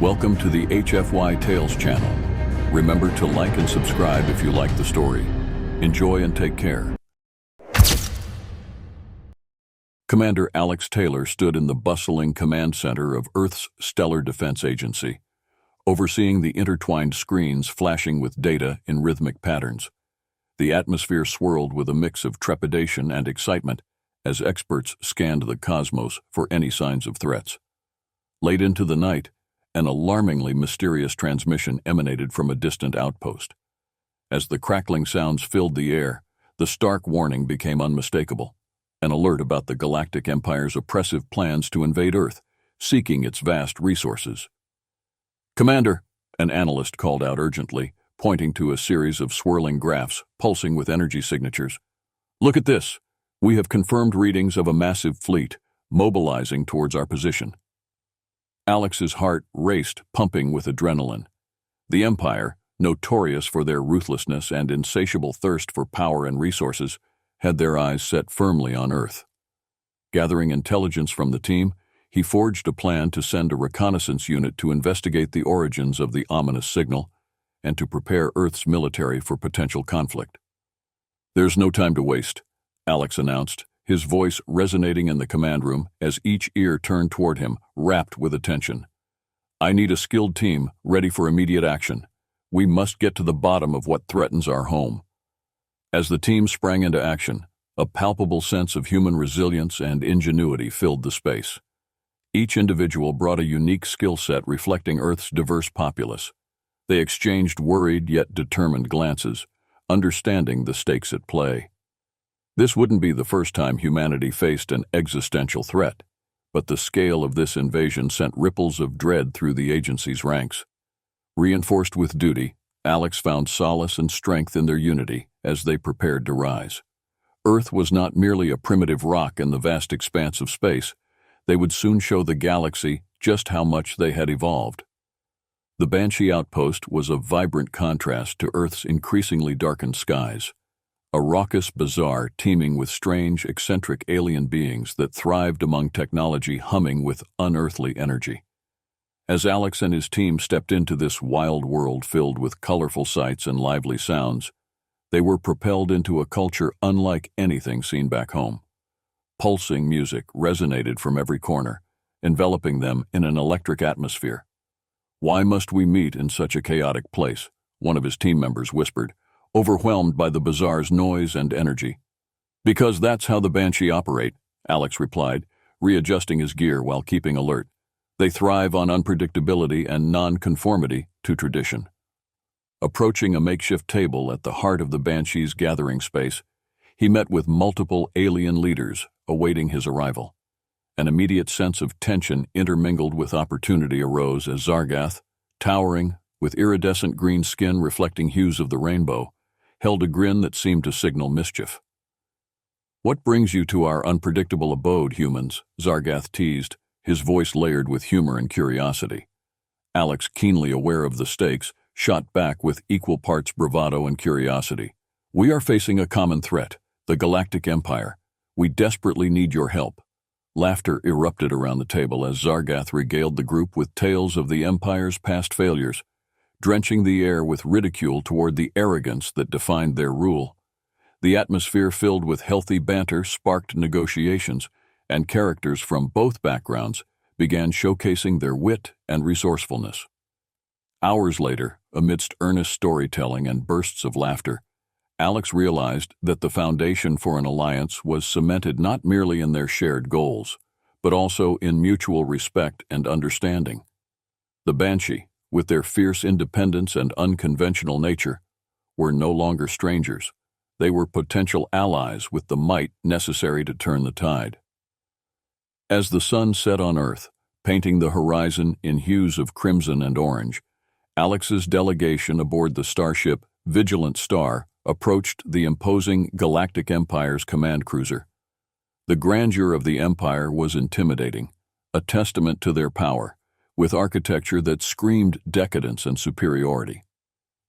Welcome to the HFY Tales channel. Remember to like and subscribe if you like the story. Enjoy and take care. Commander Alex Taylor stood in the bustling command center of Earth's Stellar Defense Agency, overseeing the intertwined screens flashing with data in rhythmic patterns. The atmosphere swirled with a mix of trepidation and excitement as experts scanned the cosmos for any signs of threats. Late into the night, an alarmingly mysterious transmission emanated from a distant outpost. As the crackling sounds filled the air, the stark warning became unmistakable, an alert about the Galactic Empire's oppressive plans to invade Earth, seeking its vast resources. "Commander," an analyst called out urgently, pointing to a series of swirling graphs pulsing with energy signatures. "Look at this. We have confirmed readings of a massive fleet mobilizing towards our position." Alex's heart raced, pumping with adrenaline. The Empire, notorious for their ruthlessness and insatiable thirst for power and resources, had their eyes set firmly on Earth. Gathering intelligence from the team, he forged a plan to send a reconnaissance unit to investigate the origins of the ominous signal and to prepare Earth's military for potential conflict. "There's no time to waste," Alex announced, his voice resonating in the command room as each ear turned toward him, rapt with attention. "I need a skilled team ready for immediate action. We must get to the bottom of what threatens our home." As the team sprang into action, a palpable sense of human resilience and ingenuity filled the space. Each individual brought a unique skill set reflecting Earth's diverse populace. They exchanged worried yet determined glances, understanding the stakes at play. This wouldn't be the first time humanity faced an existential threat, but the scale of this invasion sent ripples of dread through the agency's ranks. Reinforced with duty, Alex found solace and strength in their unity as they prepared to rise. Earth was not merely a primitive rock in the vast expanse of space. They would soon show the galaxy just how much they had evolved. The Banshee outpost was a vibrant contrast to Earth's increasingly darkened skies. A raucous bazaar teeming with strange, eccentric alien beings that thrived among technology humming with unearthly energy. As Alex and his team stepped into this wild world filled with colorful sights and lively sounds, they were propelled into a culture unlike anything seen back home. Pulsing music resonated from every corner, enveloping them in an electric atmosphere. "Why must we meet in such a chaotic place?" one of his team members whispered, overwhelmed by the bazaar's noise and energy. "Because that's how the Banshee operate," Alex replied, readjusting his gear while keeping alert. "They thrive on unpredictability and non-conformity to tradition." Approaching a makeshift table at the heart of the Banshee's gathering space, he met with multiple alien leaders awaiting his arrival. An immediate sense of tension intermingled with opportunity arose as Zargath, towering, with iridescent green skin reflecting hues of the rainbow, held a grin that seemed to signal mischief. "What brings you to our unpredictable abode, humans?" Zargath teased, his voice layered with humor and curiosity. Alex, keenly aware of the stakes, shot back with equal parts bravado and curiosity. "We are facing a common threat, the Galactic Empire. We desperately need your help." Laughter erupted around the table as Zargath regaled the group with tales of the Empire's past failures, drenching the air with ridicule toward the arrogance that defined their rule. The atmosphere filled with healthy banter sparked negotiations, and characters from both backgrounds began showcasing their wit and resourcefulness. Hours later, amidst earnest storytelling and bursts of laughter, Alex realized that the foundation for an alliance was cemented not merely in their shared goals, but also in mutual respect and understanding. The Banshee, with their fierce independence and unconventional nature, were no longer strangers. They were potential allies with the might necessary to turn the tide. As the sun set on Earth, painting the horizon in hues of crimson and orange, Alex's delegation aboard the starship Vigilant Star approached the imposing Galactic Empire's command cruiser. The grandeur of the Empire was intimidating, a testament to their power, with architecture that screamed decadence and superiority.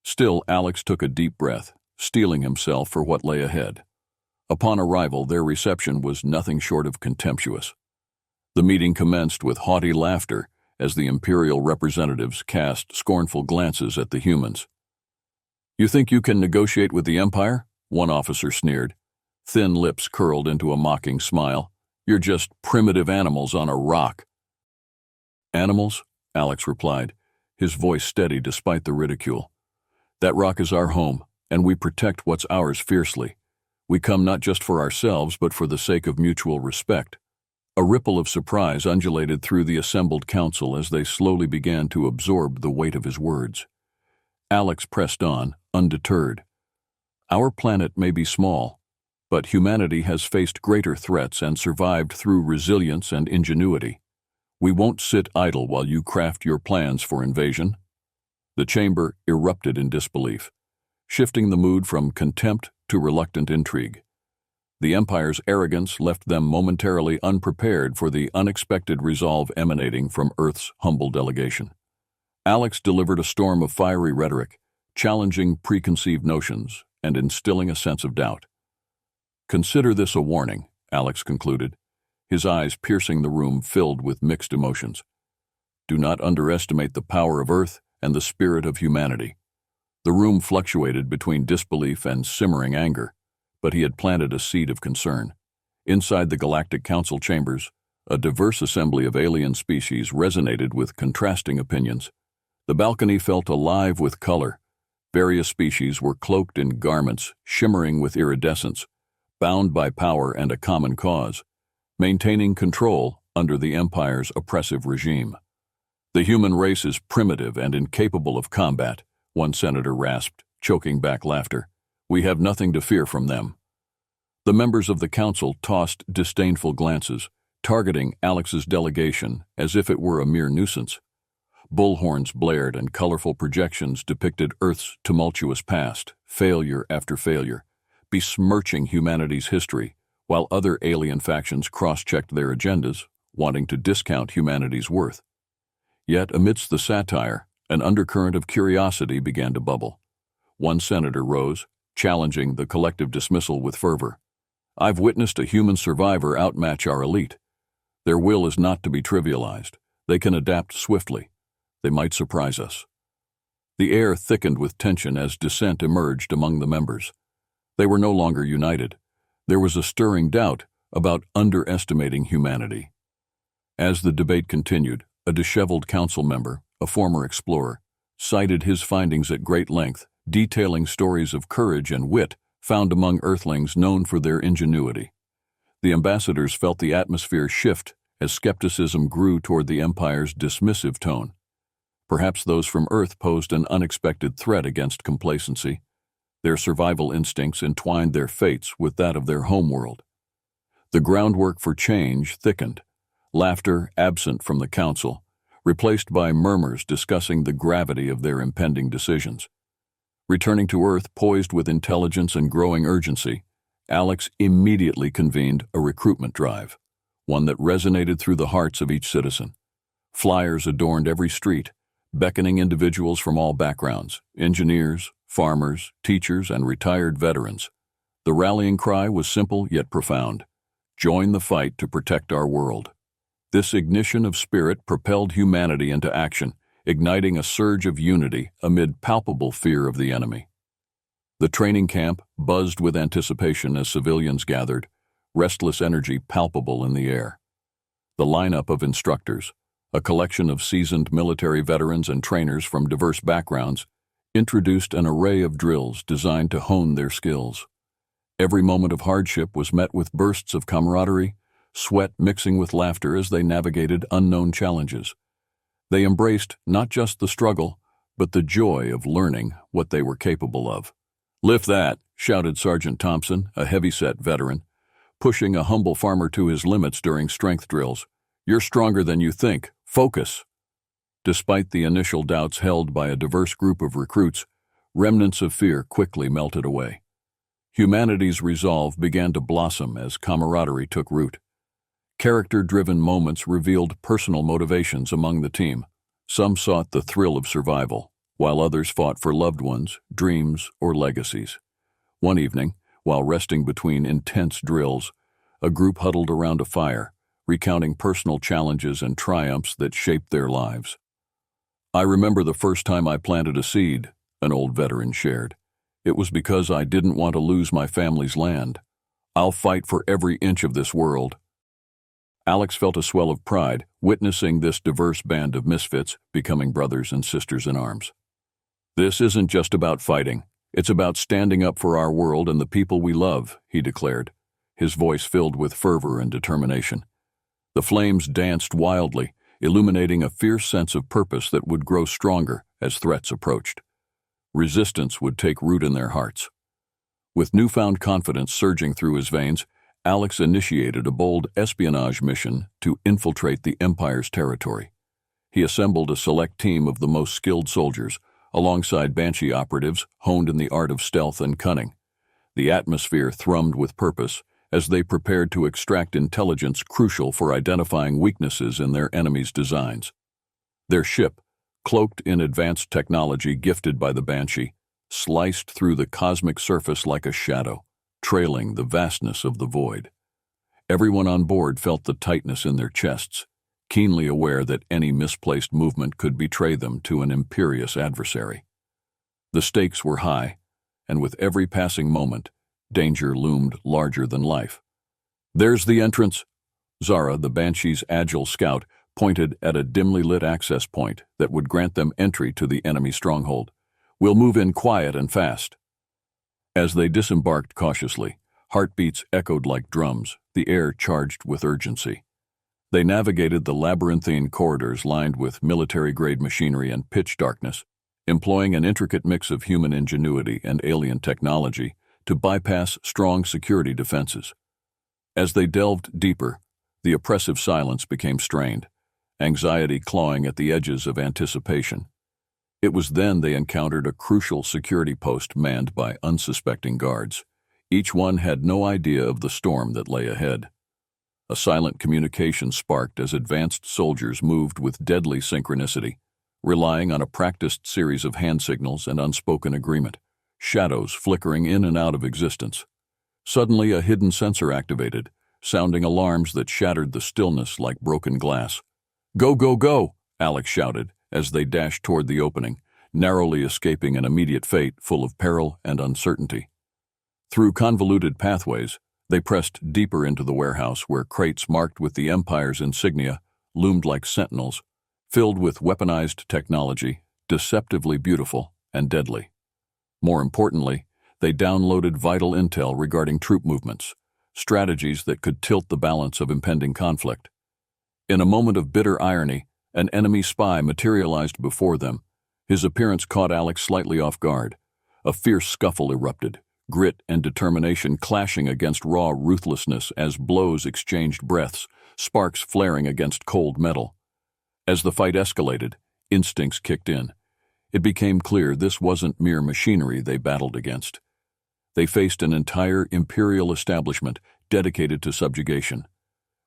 Still, Alex took a deep breath, steeling himself for what lay ahead. Upon arrival, their reception was nothing short of contemptuous. The meeting commenced with haughty laughter as the Imperial representatives cast scornful glances at the humans. "You think you can negotiate with the Empire?" one officer sneered. Thin lips curled into a mocking smile. "You're just primitive animals on a rock." "Animals?" Alex replied, his voice steady despite the ridicule. "That rock is our home, and we protect what's ours fiercely. We come not just for ourselves, but for the sake of mutual respect." A ripple of surprise undulated through the assembled council as they slowly began to absorb the weight of his words. Alex pressed on, undeterred. "Our planet may be small, but humanity has faced greater threats and survived through resilience and ingenuity. We won't sit idle while you craft your plans for invasion." The chamber erupted in disbelief, shifting the mood from contempt to reluctant intrigue. The Empire's arrogance left them momentarily unprepared for the unexpected resolve emanating from Earth's humble delegation. Alex delivered a storm of fiery rhetoric, challenging preconceived notions and instilling a sense of doubt. "Consider this a warning," Alex concluded, his eyes piercing the room filled with mixed emotions. "Do not underestimate the power of Earth and the spirit of humanity." The room fluctuated between disbelief and simmering anger, but he had planted a seed of concern. Inside the Galactic Council chambers, a diverse assembly of alien species resonated with contrasting opinions. The balcony felt alive with color. Various species were cloaked in garments shimmering with iridescence, bound by power and a common cause, maintaining control under the Empire's oppressive regime. "The human race is primitive and incapable of combat," one senator rasped, choking back laughter. "We have nothing to fear from them." The members of the council tossed disdainful glances, targeting Alex's delegation as if it were a mere nuisance. Bullhorns blared and colorful projections depicted Earth's tumultuous past, failure after failure, besmirching humanity's history, while other alien factions cross-checked their agendas, wanting to discount humanity's worth. Yet amidst the satire, an undercurrent of curiosity began to bubble. One senator rose, challenging the collective dismissal with fervor. "I've witnessed a human survivor outmatch our elite. Their will is not to be trivialized. They can adapt swiftly. They might surprise us." The air thickened with tension as dissent emerged among the members. They were no longer united. There was a stirring doubt about underestimating humanity. As the debate continued, a disheveled council member, a former explorer, cited his findings at great length, detailing stories of courage and wit found among Earthlings known for their ingenuity. The ambassadors felt the atmosphere shift as skepticism grew toward the Empire's dismissive tone. Perhaps those from Earth posed an unexpected threat against complacency. Their survival instincts entwined their fates with that of their homeworld. The groundwork for change thickened, laughter absent from the council, replaced by murmurs discussing the gravity of their impending decisions. Returning to Earth poised with intelligence and growing urgency, Alex immediately convened a recruitment drive, one that resonated through the hearts of each citizen. Flyers adorned every street, beckoning individuals from all backgrounds, engineers, farmers, teachers, and retired veterans. The rallying cry was simple yet profound: join the fight to protect our world. This ignition of spirit propelled humanity into action, igniting a surge of unity amid palpable fear of the enemy. The training camp buzzed with anticipation as civilians gathered, restless energy palpable in the air. The lineup of instructors, a collection of seasoned military veterans and trainers from diverse backgrounds, introduced an array of drills designed to hone their skills. Every moment of hardship was met with bursts of camaraderie, sweat mixing with laughter as they navigated unknown challenges. They embraced not just the struggle, but the joy of learning what they were capable of. "Lift that," shouted Sergeant Thompson, a heavy-set veteran, pushing a humble farmer to his limits during strength drills. "You're stronger than you think. Focus." Despite the initial doubts held by a diverse group of recruits, remnants of fear quickly melted away. Humanity's resolve began to blossom as camaraderie took root. Character-driven moments revealed personal motivations among the team. Some sought the thrill of survival, while others fought for loved ones, dreams, or legacies. One evening, while resting between intense drills, a group huddled around a fire, recounting personal challenges and triumphs that shaped their lives. "I remember the first time I planted a seed," an old veteran shared. "It was because I didn't want to lose my family's land. I'll fight for every inch of this world." Alex felt a swell of pride, witnessing this diverse band of misfits becoming brothers and sisters in arms. "This isn't just about fighting. It's about standing up for our world and the people we love," he declared, his voice filled with fervor and determination. The flames danced wildly, illuminating a fierce sense of purpose that would grow stronger as threats approached. Resistance would take root in their hearts. With newfound confidence surging through his veins, Alex initiated a bold espionage mission to infiltrate the Empire's territory. He assembled a select team of the most skilled soldiers, alongside Banshee operatives honed in the art of stealth and cunning. The atmosphere thrummed with purpose as they prepared to extract intelligence crucial for identifying weaknesses in their enemies' designs. Their ship, cloaked in advanced technology gifted by the Banshee, sliced through the cosmic surface like a shadow, trailing the vastness of the void. Everyone on board felt the tightness in their chests, keenly aware that any misplaced movement could betray them to an imperious adversary. The stakes were high, and with every passing moment, danger loomed larger than life. "There's the entrance." Zara, the Banshee's agile scout, pointed at a dimly lit access point that would grant them entry to the enemy stronghold. "We'll move in quiet and fast." As they disembarked cautiously, heartbeats echoed like drums, the air charged with urgency. They navigated the labyrinthine corridors lined with military-grade machinery and pitch darkness, employing an intricate mix of human ingenuity and alien technology to bypass strong security defenses. As they delved deeper, the oppressive silence became strained, anxiety clawing at the edges of anticipation. It was then they encountered a crucial security post manned by unsuspecting guards. Each one had no idea of the storm that lay ahead. A silent communication sparked as advanced soldiers moved with deadly synchronicity, relying on a practiced series of hand signals and unspoken agreement, shadows flickering in and out of existence. Suddenly, a hidden sensor activated, sounding alarms that shattered the stillness like broken glass. "Go, go, go!" Alex shouted as they dashed toward the opening, narrowly escaping an immediate fate full of peril and uncertainty. Through convoluted pathways, they pressed deeper into the warehouse where crates marked with the Empire's insignia loomed like sentinels, filled with weaponized technology, deceptively beautiful and deadly. More importantly, they downloaded vital intel regarding troop movements, strategies that could tilt the balance of impending conflict. In a moment of bitter irony, an enemy spy materialized before them. His appearance caught Alex slightly off guard. A fierce scuffle erupted, grit and determination clashing against raw ruthlessness as blows exchanged breaths, sparks flaring against cold metal. As the fight escalated, instincts kicked in. It became clear this wasn't mere machinery they battled against. They faced an entire imperial establishment dedicated to subjugation.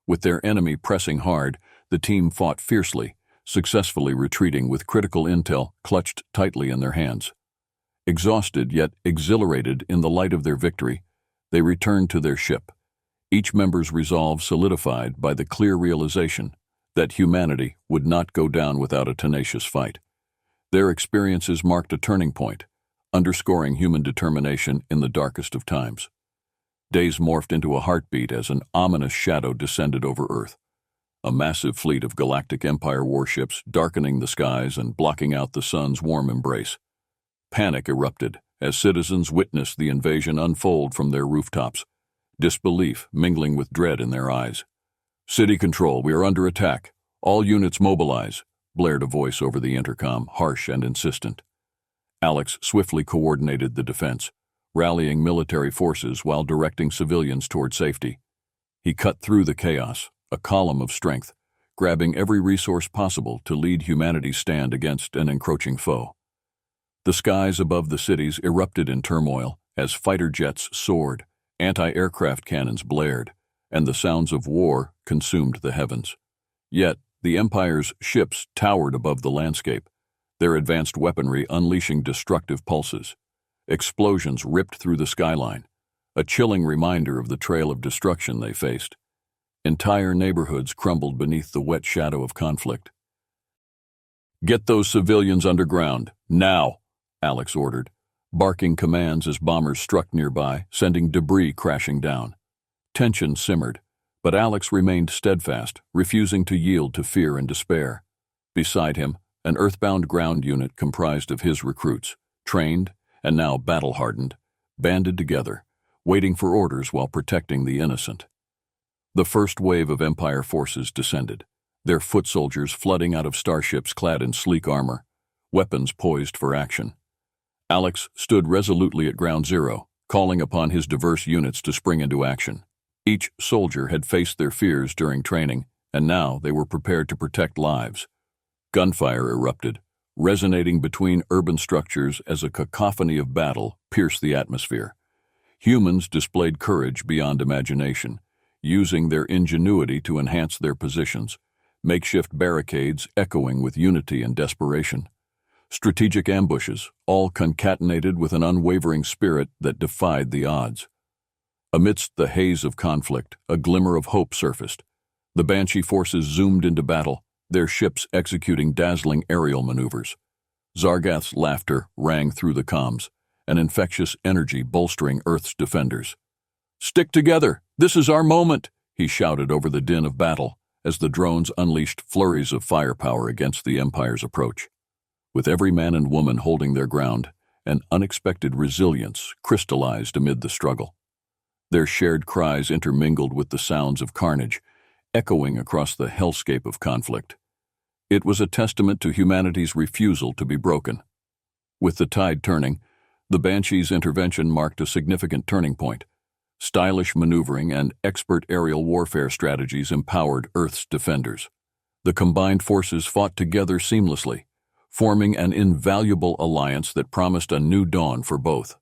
With their enemy pressing hard, the team fought fiercely, successfully retreating with critical intel clutched tightly in their hands. Exhausted yet exhilarated in the light of their victory, they returned to their ship, each member's resolve solidified by the clear realization that humanity would not go down without a tenacious fight. Their experiences marked a turning point, underscoring human determination in the darkest of times. Days morphed into a heartbeat as an ominous shadow descended over Earth. A massive fleet of Galactic Empire warships darkening the skies and blocking out the sun's warm embrace. Panic erupted as citizens witnessed the invasion unfold from their rooftops, disbelief mingling with dread in their eyes. "City Control, we are under attack. All units mobilize," blared a voice over the intercom, harsh and insistent. Alex swiftly coordinated the defense, rallying military forces while directing civilians toward safety. He cut through the chaos, a column of strength, grabbing every resource possible to lead humanity's stand against an encroaching foe. The skies above the cities erupted in turmoil as fighter jets soared, anti-aircraft cannons blared, and the sounds of war consumed the heavens. Yet, the Empire's ships towered above the landscape, their advanced weaponry unleashing destructive pulses. Explosions ripped through the skyline, a chilling reminder of the trail of destruction they faced. Entire neighborhoods crumbled beneath the wet shadow of conflict. "Get those civilians underground, now," Alex ordered, barking commands as bombers struck nearby, sending debris crashing down. Tension simmered, but Alex remained steadfast, refusing to yield to fear and despair. Beside him, an earthbound ground unit comprised of his recruits, trained and now battle-hardened, banded together, waiting for orders while protecting the innocent. The first wave of Empire forces descended, their foot soldiers flooding out of starships clad in sleek armor, weapons poised for action. Alex stood resolutely at ground zero, calling upon his diverse units to spring into action. Each soldier had faced their fears during training, and now they were prepared to protect lives. Gunfire erupted, resonating between urban structures as a cacophony of battle pierced the atmosphere. Humans displayed courage beyond imagination, using their ingenuity to enhance their positions, makeshift barricades echoing with unity and desperation. Strategic ambushes, all concatenated with an unwavering spirit that defied the odds. Amidst the haze of conflict, a glimmer of hope surfaced. The Banshee forces zoomed into battle, their ships executing dazzling aerial maneuvers. Zargath's laughter rang through the comms, an infectious energy bolstering Earth's defenders. "Stick together! This is our moment!" he shouted over the din of battle as the drones unleashed flurries of firepower against the Empire's approach. With every man and woman holding their ground, an unexpected resilience crystallized amid the struggle. Their shared cries intermingled with the sounds of carnage, echoing across the hellscape of conflict. It was a testament to humanity's refusal to be broken. With the tide turning, the Banshee's intervention marked a significant turning point. Stylish maneuvering and expert aerial warfare strategies empowered Earth's defenders. The combined forces fought together seamlessly, forming an invaluable alliance that promised a new dawn for both.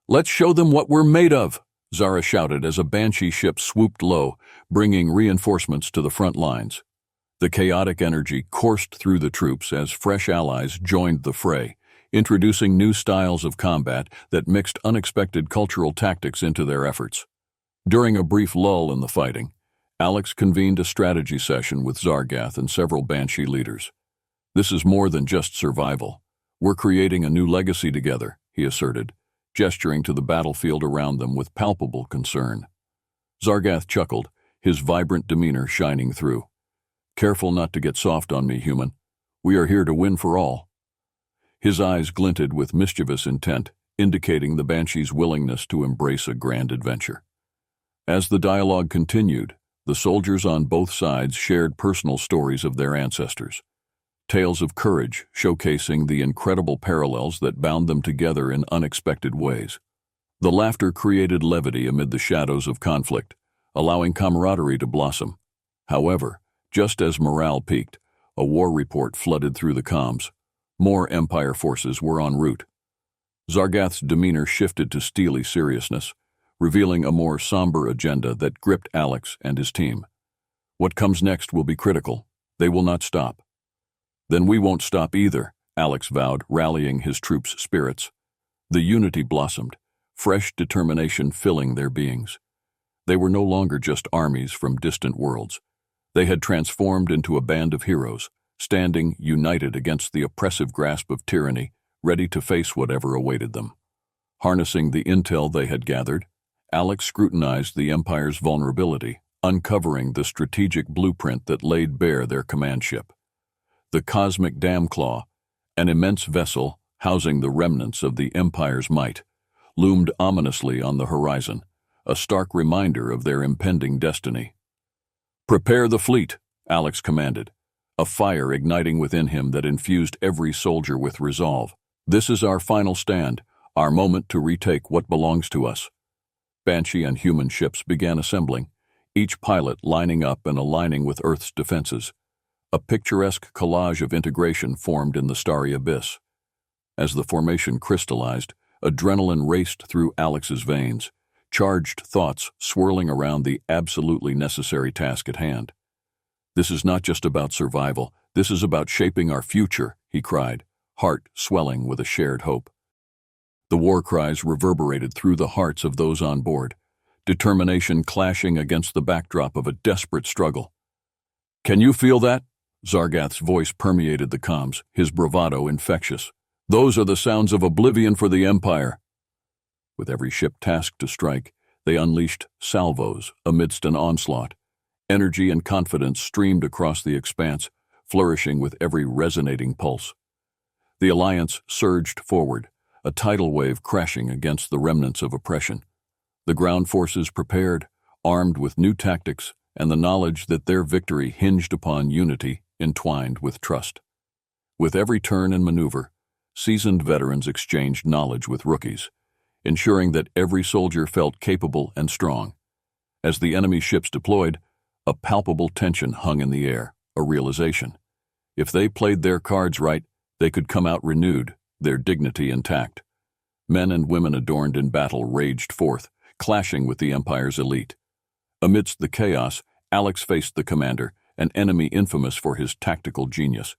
"Let's show them what we're made of!" Zara shouted as a Banshee ship swooped low, bringing reinforcements to the front lines. The chaotic energy coursed through the troops as fresh allies joined the fray, introducing new styles of combat that mixed unexpected cultural tactics into their efforts. During a brief lull in the fighting, Alex convened a strategy session with Zargath and several Banshee leaders. "This is more than just survival. We're creating a new legacy together," he asserted, gesturing to the battlefield around them with palpable concern. Zargath chuckled, his vibrant demeanor shining through. "Careful not to get soft on me, human. We are here to win for all." His eyes glinted with mischievous intent, indicating the Banshee's willingness to embrace a grand adventure. As the dialogue continued, the soldiers on both sides shared personal stories of their ancestors. Tales of courage showcasing the incredible parallels that bound them together in unexpected ways. The laughter created levity amid the shadows of conflict, allowing camaraderie to blossom. However, just as morale peaked, a war report flooded through the comms. More Empire forces were en route. Zargath's demeanor shifted to steely seriousness, revealing a more somber agenda that gripped Alex and his team. "What comes next will be critical. They will not stop." "Then we won't stop either," Alex vowed, rallying his troops' spirits. The unity blossomed, fresh determination filling their beings. They were no longer just armies from distant worlds. They had transformed into a band of heroes, standing united against the oppressive grasp of tyranny, ready to face whatever awaited them. Harnessing the intel they had gathered, Alex scrutinized the Empire's vulnerability, uncovering the strategic blueprint that laid bare their command ship. The Cosmic Damclaw, an immense vessel housing the remnants of the Empire's might, loomed ominously on the horizon, a stark reminder of their impending destiny. "Prepare the fleet," Alex commanded, a fire igniting within him that infused every soldier with resolve. "This is our final stand, our moment to retake what belongs to us." Banshee and human ships began assembling, each pilot lining up and aligning with Earth's defenses. A picturesque collage of integration formed in the starry abyss. As the formation crystallized, adrenaline raced through Alex's veins, charged thoughts swirling around the absolutely necessary task at hand. "This is not just about survival, this is about shaping our future," he cried, heart swelling with a shared hope. The war cries reverberated through the hearts of those on board, determination clashing against the backdrop of a desperate struggle. "Can you feel that?" Zargath's voice permeated the comms, his bravado infectious. "Those are the sounds of oblivion for the Empire." With every ship tasked to strike, they unleashed salvos amidst an onslaught. Energy and confidence streamed across the expanse, flourishing with every resonating pulse. The Alliance surged forward, a tidal wave crashing against the remnants of oppression. The ground forces prepared, armed with new tactics and the knowledge that their victory hinged upon unity entwined with trust. With every turn and maneuver, seasoned veterans exchanged knowledge with rookies, ensuring that every soldier felt capable and strong. As the enemy ships deployed, a palpable tension hung in the air, a realization. If they played their cards right, they could come out renewed, their dignity intact. Men and women adorned in battle raged forth, clashing with the Empire's elite. Amidst the chaos, Alex faced the commander, an enemy infamous for his tactical genius.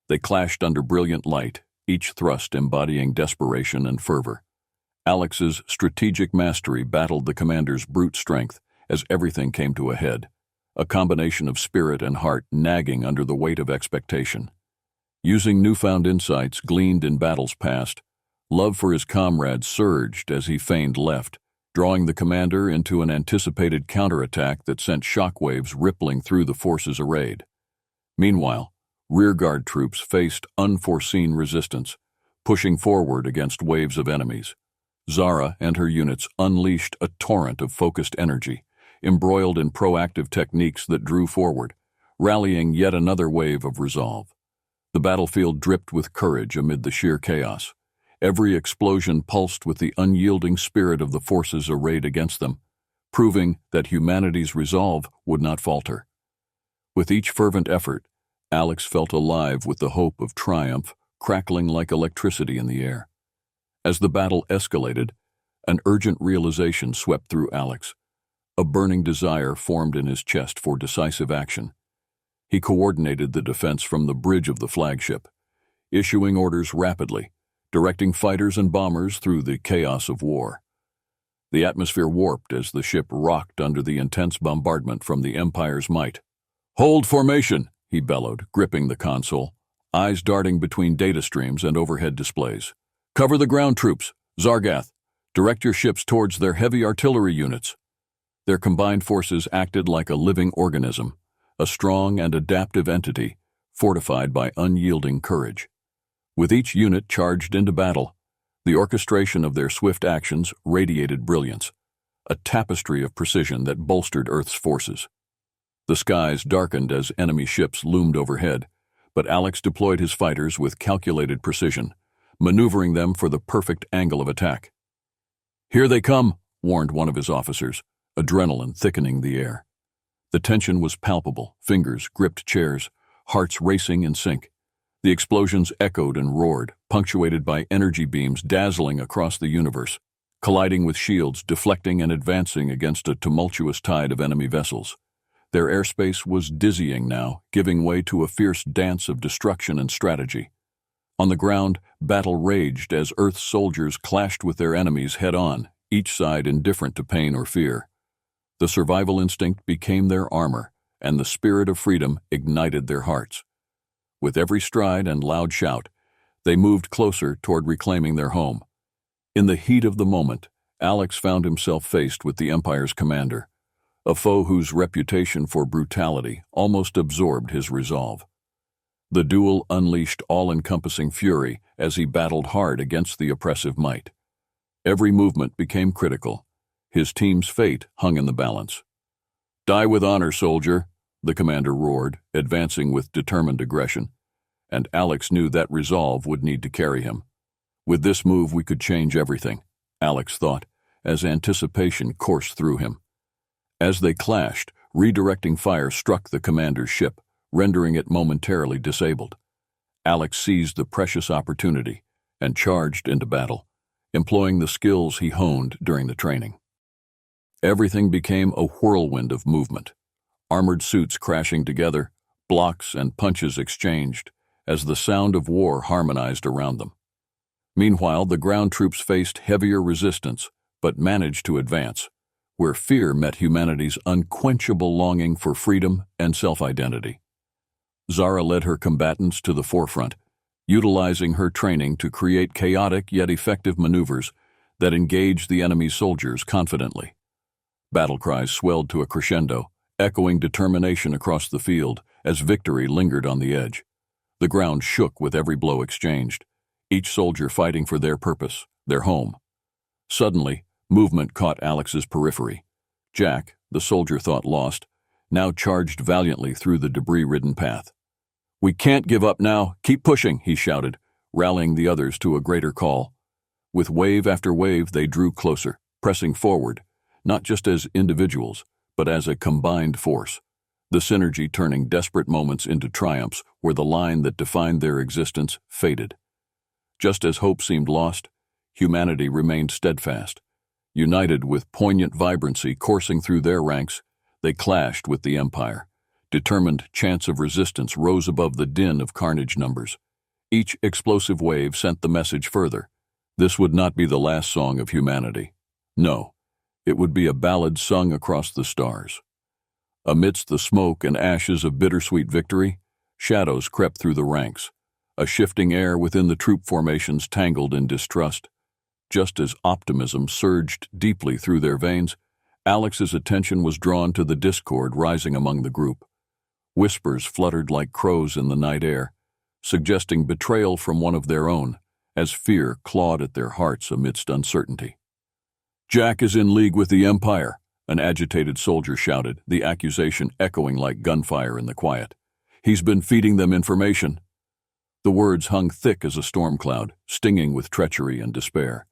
They clashed under brilliant light, each thrust embodying desperation and fervor. Alex's strategic mastery battled the commander's brute strength as everything came to a head, a combination of spirit and heart nagging under the weight of expectation. Using newfound insights gleaned in battles past, love for his comrades surged as he feigned left, drawing the commander into an anticipated counterattack that sent shockwaves rippling through the forces arrayed. Meanwhile, rearguard troops faced unforeseen resistance, pushing forward against waves of enemies. Zara and her units unleashed a torrent of focused energy, embroiled in proactive techniques that drew forward, rallying yet another wave of resolve. The battlefield dripped with courage amid the sheer chaos. Every explosion pulsed with the unyielding spirit of the forces arrayed against them, proving that humanity's resolve would not falter. With each fervent effort, Alex felt alive with the hope of triumph crackling like electricity in the air. As the battle escalated, an urgent realization swept through Alex. A burning desire formed in his chest for decisive action. He coordinated the defense from the bridge of the flagship, issuing orders rapidly, directing fighters and bombers through the chaos of war. The atmosphere warped as the ship rocked under the intense bombardment from the Empire's might. "Hold formation!" he bellowed, gripping the console, eyes darting between data streams and overhead displays. "Cover the ground troops. Zargath, direct your ships towards their heavy artillery units." Their combined forces acted like a living organism, a strong and adaptive entity, fortified by unyielding courage. With each unit charged into battle, the orchestration of their swift actions radiated brilliance, a tapestry of precision that bolstered Earth's forces. The skies darkened as enemy ships loomed overhead, but Alex deployed his fighters with calculated precision, maneuvering them for the perfect angle of attack. "Here they come," warned one of his officers, adrenaline thickening the air. The tension was palpable, fingers gripped chairs, hearts racing in sync. The explosions echoed and roared, punctuated by energy beams dazzling across the universe, colliding with shields, deflecting and advancing against a tumultuous tide of enemy vessels. Their airspace was dizzying now, giving way to a fierce dance of destruction and strategy. On the ground, battle raged as Earth's soldiers clashed with their enemies head-on, each side indifferent to pain or fear. The survival instinct became their armor, and the spirit of freedom ignited their hearts. With every stride and loud shout, they moved closer toward reclaiming their home. In the heat of the moment, Alex found himself faced with the Empire's commander, a foe whose reputation for brutality almost absorbed his resolve. The duel unleashed all-encompassing fury as he battled hard against the oppressive might. Every movement became critical. His team's fate hung in the balance. "Die with honor, soldier," the commander roared, advancing with determined aggression. And Alex knew that resolve would need to carry him. With this move we could change everything, Alex thought, as anticipation coursed through him. As they clashed, redirecting fire struck the commander's ship, rendering it momentarily disabled. Alex seized the precious opportunity and charged into battle, employing the skills he honed during the training. Everything became a whirlwind of movement. Armored suits crashing together, blocks and punches exchanged, as the sound of war harmonized around them. Meanwhile, the ground troops faced heavier resistance, but managed to advance. where fear met humanity's unquenchable longing for freedom and self-identity. Zara led her combatants to the forefront, utilizing her training to create chaotic yet effective maneuvers that engaged the enemy's soldiers confidently. Battle cries swelled to a crescendo, echoing determination across the field as victory lingered on the edge. The ground shook with every blow exchanged, each soldier fighting for their purpose, their home. Suddenly, movement caught Alex's periphery. Jack, the soldier thought lost, now charged valiantly through the debris-ridden path. "We can't give up now. Keep pushing," he shouted, rallying the others to a greater call. With wave after wave, they drew closer, pressing forward, not just as individuals, but as a combined force, the synergy turning desperate moments into triumphs where the line that defined their existence faded. Just as hope seemed lost, humanity remained steadfast. United with poignant vibrancy coursing through their ranks, they clashed with the Empire. Determined chants of resistance rose above the din of carnage numbers. Each explosive wave sent the message further. This would not be the last song of humanity. No, it would be a ballad sung across the stars. Amidst the smoke and ashes of bittersweet victory, shadows crept through the ranks. A shifting air within the troop formations tangled in distrust. Just as optimism surged deeply through their veins, Alex's attention was drawn to the discord rising among the group. Whispers fluttered like crows in the night air, suggesting betrayal from one of their own, as fear clawed at their hearts amidst uncertainty. "Jack is in league with the Empire," an agitated soldier shouted, the accusation echoing like gunfire in the quiet. "He's been feeding them information." The words hung thick as a storm cloud, stinging with treachery and despair.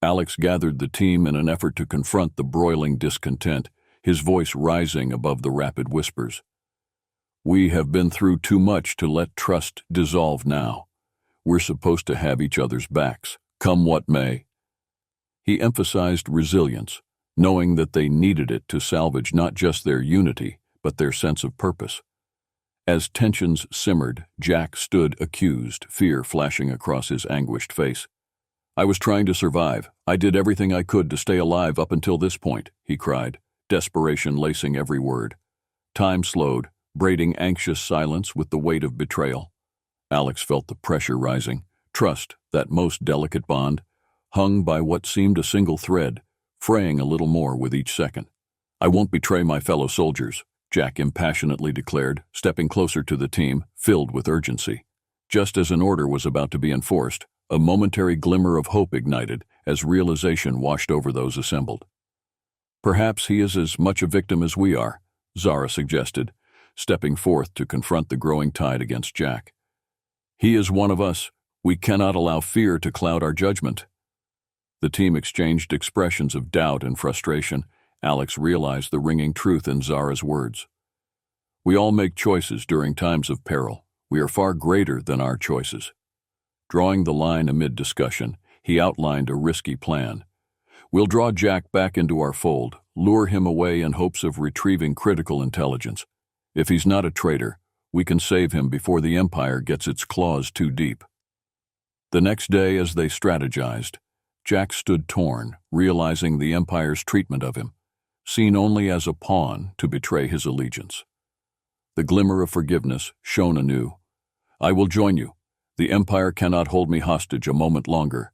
Alex gathered the team in an effort to confront the broiling discontent, his voice rising above the rapid whispers. "We have been through too much to let trust dissolve now. We're supposed to have each other's backs, come what may." He emphasized resilience, knowing that they needed it to salvage not just their unity, but their sense of purpose. As tensions simmered, Jack stood accused, fear flashing across his anguished face. "I was trying to survive. I did everything I could to stay alive up until this point," he cried, desperation lacing every word. Time slowed, braiding anxious silence with the weight of betrayal. Alex felt the pressure rising. Trust, that most delicate bond, hung by what seemed a single thread, fraying a little more with each second. "I won't betray my fellow soldiers," Jack impassionately declared, stepping closer to the team, filled with urgency. Just as an order was about to be enforced, a momentary glimmer of hope ignited as realization washed over those assembled. "Perhaps he is as much a victim as we are," Zara suggested, stepping forth to confront the growing tide against Jack. "He is one of us. We cannot allow fear to cloud our judgment." The team exchanged expressions of doubt and frustration. Alex realized the ringing truth in Zara's words. "We all make choices during times of peril. We are far greater than our choices." Drawing the line amid discussion, he outlined a risky plan. "We'll draw Jack back into our fold, lure him away in hopes of retrieving critical intelligence. If he's not a traitor, we can save him before the Empire gets its claws too deep." The next day, as they strategized, Jack stood torn, realizing the Empire's treatment of him, seen only as a pawn to betray his allegiance. The glimmer of forgiveness shone anew. "I will join you. The Empire cannot hold me hostage a moment longer.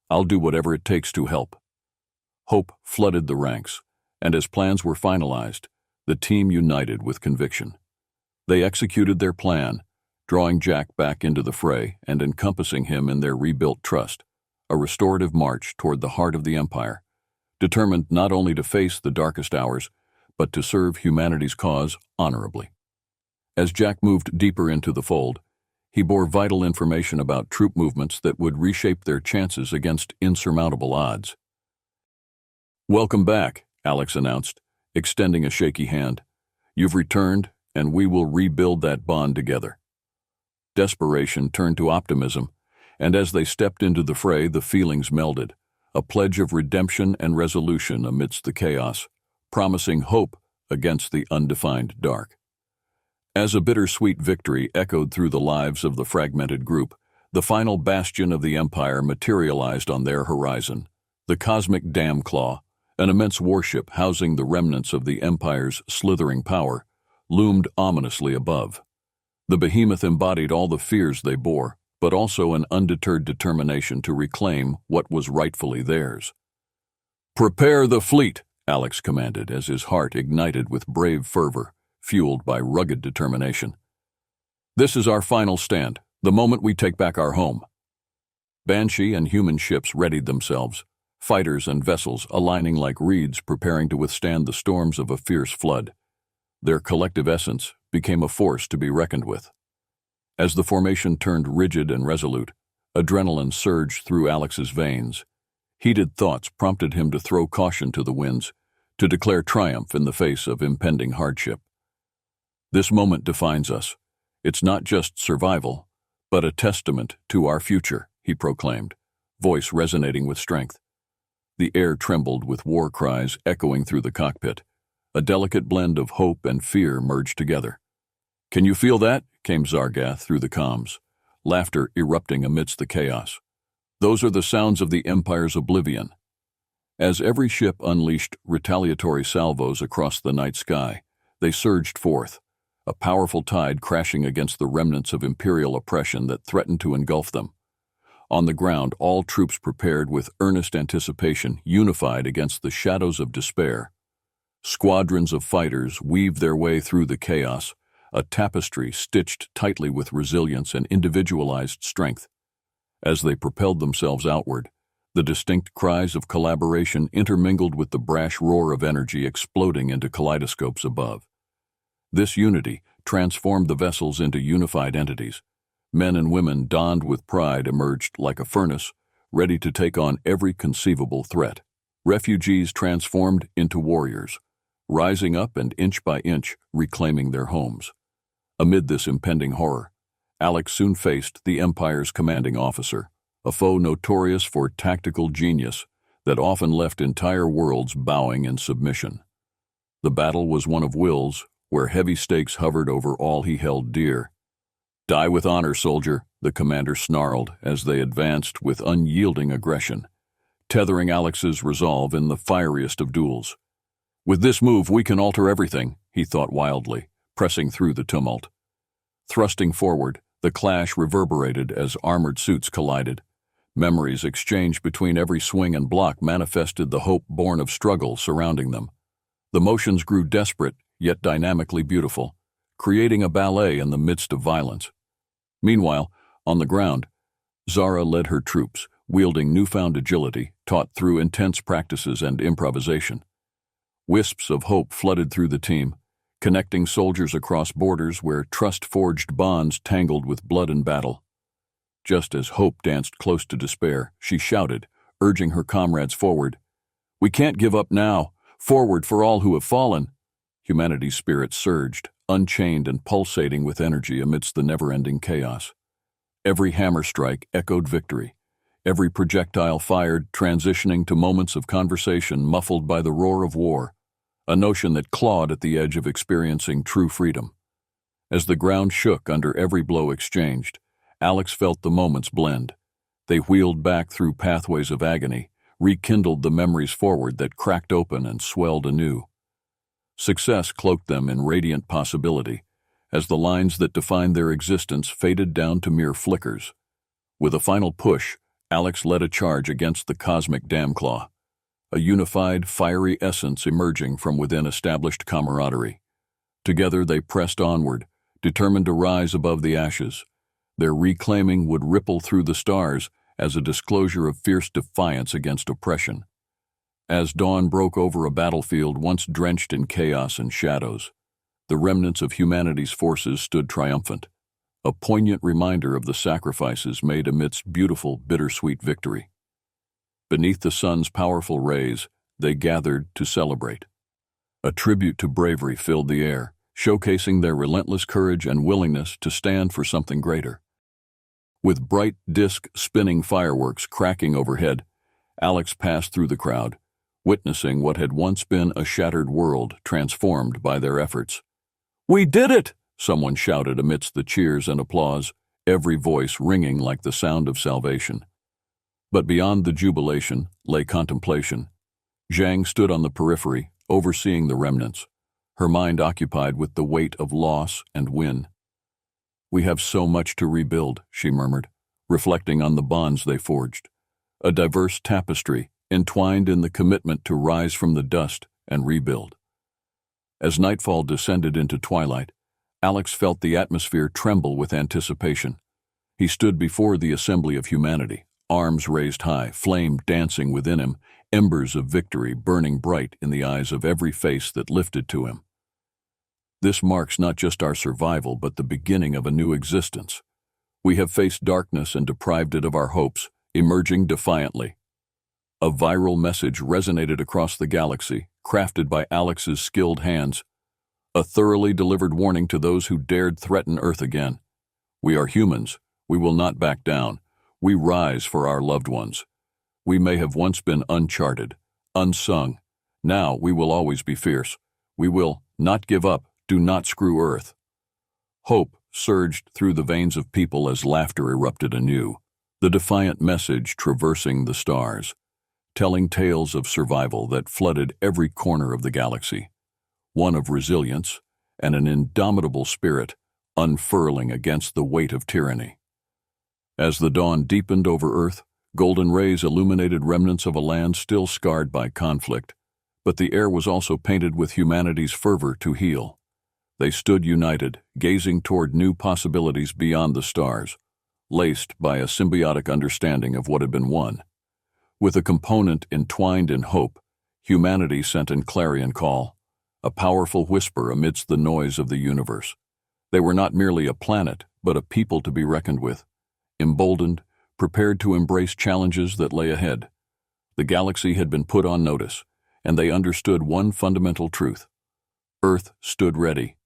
I'll do whatever it takes to help." Hope flooded the ranks, and as plans were finalized, the team united with conviction. They executed their plan, drawing Jack back into the fray and encompassing him in their rebuilt trust, a restorative march toward the heart of the Empire, determined not only to face the darkest hours, but to serve humanity's cause honorably. As Jack moved deeper into the fold, he bore vital information about troop movements that would reshape their chances against insurmountable odds. "Welcome back," Alex announced, extending a shaky hand. "You've returned, and we will rebuild that bond together." Desperation turned to optimism, and as they stepped into the fray, the feelings melded, a pledge of redemption and resolution amidst the chaos, promising hope against the undefined dark. As a bittersweet victory echoed through the lives of the fragmented group, the final bastion of the Empire materialized on their horizon, the cosmic dam claw, An immense warship housing the remnants of the Empire's slithering power loomed ominously above. The behemoth embodied all the fears they bore, but also an undeterred determination to reclaim what was rightfully theirs. "Prepare the fleet," Alex commanded as his heart ignited with brave fervor, fueled by rugged determination. "This is our final stand, the moment we take back our home." Banshee and human ships readied themselves, fighters and vessels aligning like reeds preparing to withstand the storms of a fierce flood. Their collective essence became a force to be reckoned with. As the formation turned rigid and resolute, adrenaline surged through Alex's veins. Heated thoughts prompted him to throw caution to the winds, to declare triumph in the face of impending hardship. "This moment defines us. It's not just survival, but a testament to our future," he proclaimed, voice resonating with strength. The air trembled with war cries echoing through the cockpit. A delicate blend of hope and fear merged together. "Can you feel that?" came Zargath through the comms, laughter erupting amidst the chaos. "Those are the sounds of the Empire's oblivion." As every ship unleashed retaliatory salvos across the night sky, they surged forth, a powerful tide crashing against the remnants of Imperial oppression that threatened to engulf them. On the ground, all troops prepared with earnest anticipation, unified against the shadows of despair. Squadrons of fighters weaved their way through the chaos, a tapestry stitched tightly with resilience and individualized strength. As they propelled themselves outward, the distinct cries of collaboration intermingled with the brash roar of energy exploding into kaleidoscopes above. This unity transformed the vessels into unified entities. Men and women donned with pride emerged like a furnace, ready to take on every conceivable threat. Refugees transformed into warriors, rising up and inch by inch reclaiming their homes. Amid this impending horror, Alex soon faced the Empire's commanding officer, a foe notorious for tactical genius that often left entire worlds bowing in submission. The battle was one of wills, where heavy stakes hovered over all he held dear. "Die with honor, soldier," the commander snarled as they advanced with unyielding aggression, tethering Alex's resolve in the fieriest of duels. "With this move we can alter everything," he thought wildly, pressing through the tumult. Thrusting forward, the clash reverberated as armored suits collided. Memories exchanged between every swing and block manifested the hope born of struggle surrounding them. The motions grew desperate, yet dynamically beautiful, creating a ballet in the midst of violence. Meanwhile, on the ground, Zara led her troops, wielding newfound agility, taught through intense practices and improvisation. Wisps of hope flooded through the team, connecting soldiers across borders where trust-forged bonds tangled with blood and battle. Just as hope danced close to despair, she shouted, urging her comrades forward. "We can't give up now. Forward for all who have fallen." Humanity's spirit surged, unchained and pulsating with energy amidst the never-ending chaos. Every hammer strike echoed victory. Every projectile fired, transitioning to moments of conversation muffled by the roar of war, a notion that clawed at the edge of experiencing true freedom. As the ground shook under every blow exchanged, Alex felt the moments blend. They wheeled back through pathways of agony, rekindled the memories forward that cracked open and swelled anew. Success cloaked them in radiant possibility, as the lines that defined their existence faded down to mere flickers. With a final push, Alex led a charge against the cosmic damclaw, a unified, fiery essence emerging from within established camaraderie. Together they pressed onward, determined to rise above the ashes. Their reclaiming would ripple through the stars as a disclosure of fierce defiance against oppression. As dawn broke over a battlefield once drenched in chaos and shadows, the remnants of humanity's forces stood triumphant, a poignant reminder of the sacrifices made amidst beautiful, bittersweet victory. Beneath the sun's powerful rays, they gathered to celebrate. A tribute to bravery filled the air, showcasing their relentless courage and willingness to stand for something greater. With bright disc-spinning fireworks cracking overhead, Alex passed through the crowd, witnessing what had once been a shattered world transformed by their efforts. "We did it!" someone shouted amidst the cheers and applause, every voice ringing like the sound of salvation. But beyond the jubilation lay contemplation. Zhang stood on the periphery, overseeing the remnants, her mind occupied with the weight of loss and win. "We have so much to rebuild," she murmured, reflecting on the bonds they forged. A diverse tapestry, entwined in the commitment to rise from the dust and rebuild. As nightfall descended into twilight, Alex felt the atmosphere tremble with anticipation. He stood before the assembly of humanity, arms raised high, flame dancing within him, embers of victory burning bright in the eyes of every face that lifted to him. This marks not just our survival, but the beginning of a new existence. We have faced darkness and deprived it of our hopes, emerging defiantly. A viral message resonated across the galaxy, crafted by Alex's skilled hands. A thoroughly delivered warning to those who dared threaten Earth again. We are humans. We will not back down. We rise for our loved ones. We may have once been uncharted, unsung. Now we will always be fierce. We will not give up. Do not screw Earth. Hope surged through the veins of people as laughter erupted anew. The defiant message traversing the stars, telling tales of survival that flooded every corner of the galaxy. One of resilience and an indomitable spirit unfurling against the weight of tyranny. As the dawn deepened over Earth, golden rays illuminated remnants of a land still scarred by conflict, but the air was also painted with humanity's fervor to heal. They stood united, gazing toward new possibilities beyond the stars, laced by a symbiotic understanding of what had been won. With a component entwined in hope, humanity sent an clarion call, a powerful whisper amidst the noise of the universe. They were not merely a planet, but a people to be reckoned with, emboldened, prepared to embrace challenges that lay ahead. The galaxy had been put on notice, and they understood one fundamental truth. Earth stood ready,